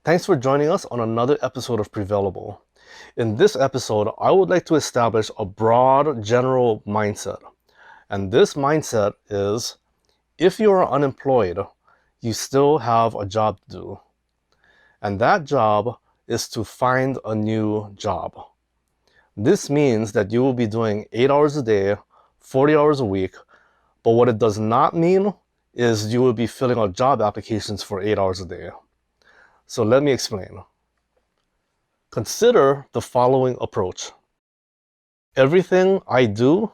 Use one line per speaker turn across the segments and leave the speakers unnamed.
Thanks for joining us on another episode of Prevailable. In this episode, I would like to establish a broad, general mindset. And this mindset is, if you are unemployed, you still have a job to do. And that job is to find a new job. This means that you will be doing 8 hours a day, 40 hours a week, but what it does not mean is you will be filling out job applications for 8 hours a day. So let me explain. Consider the following approach. Everything I do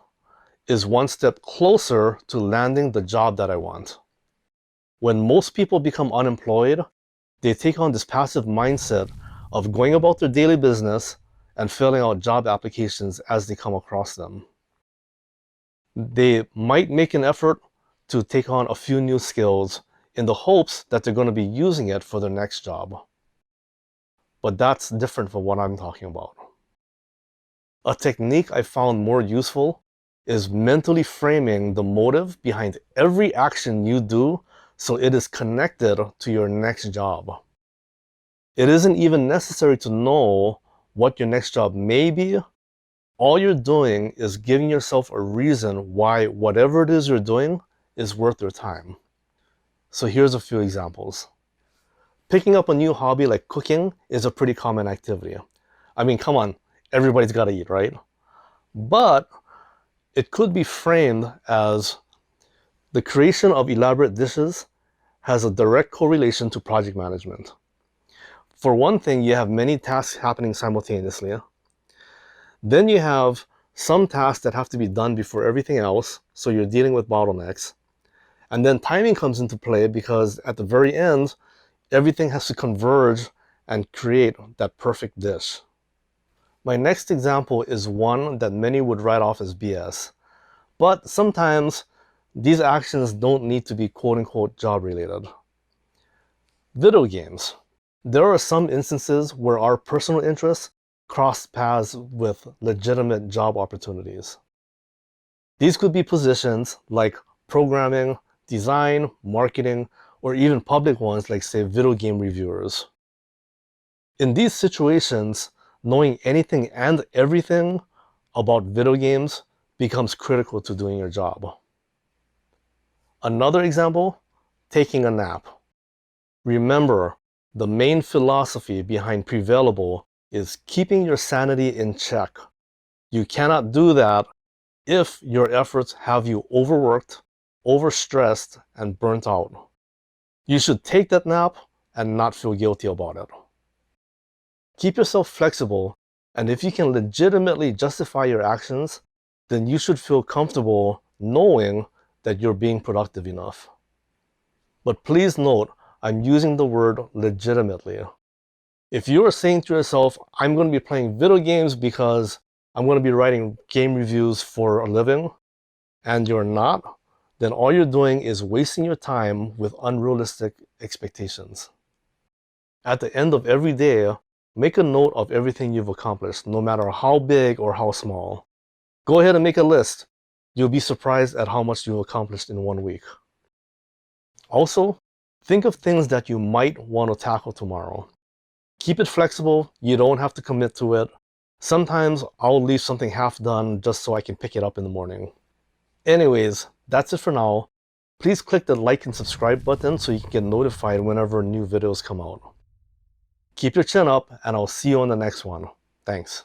is one step closer to landing the job that I want. When most people become unemployed, they take on this passive mindset of going about their daily business and filling out job applications as they come across them. They might make an effort to take on a few new skills in the hopes that they're going to be using it for their next job. But that's different from what I'm talking about. A technique I found more useful is mentally framing the motive behind every action you do so it is connected to your next job. It isn't even necessary to know what your next job may be. All you're doing is giving yourself a reason why whatever it is you're doing is worth your time. So here's a few examples. Picking up a new hobby like cooking is a pretty common activity. I mean, come on, everybody's got to eat, right? But it could be framed as the creation of elaborate dishes has a direct correlation to project management. For one thing, you have many tasks happening simultaneously. Then you have some tasks that have to be done before everything else, so you're dealing with bottlenecks. And then timing comes into play because at the very end, everything has to converge and create that perfect dish. My next example is one that many would write off as BS. But sometimes these actions don't need to be quote-unquote job-related. Video games. There are some instances where our personal interests cross paths with legitimate job opportunities. These could be positions like programming, design, marketing, or even public ones like, say, video game reviewers. In these situations, knowing anything and everything about video games becomes critical to doing your job. Another example, taking a nap. Remember, the main philosophy behind Prevailable is keeping your sanity in check. You cannot do that if your efforts have you overworked, overstressed, and burnt out. You should take that nap and not feel guilty about it. Keep yourself flexible, and if you can legitimately justify your actions, then you should feel comfortable knowing that you're being productive enough. But please note, I'm using the word legitimately. If you are saying to yourself, I'm going to be playing video games because I'm going to be writing game reviews for a living, and you're not, then all you're doing is wasting your time with unrealistic expectations. At the end of every day, make a note of everything you've accomplished, no matter how big or how small. Go ahead and make a list. You'll be surprised at how much you've accomplished in 1 week. Also, think of things that you might want to tackle tomorrow. Keep it flexible. You don't have to commit to it. Sometimes I'll leave something half done just so I can pick it up in the morning. Anyways, that's it for now. Please click the like and subscribe button so you can get notified whenever new videos come out. Keep your chin up, and I'll see you on the next one. Thanks.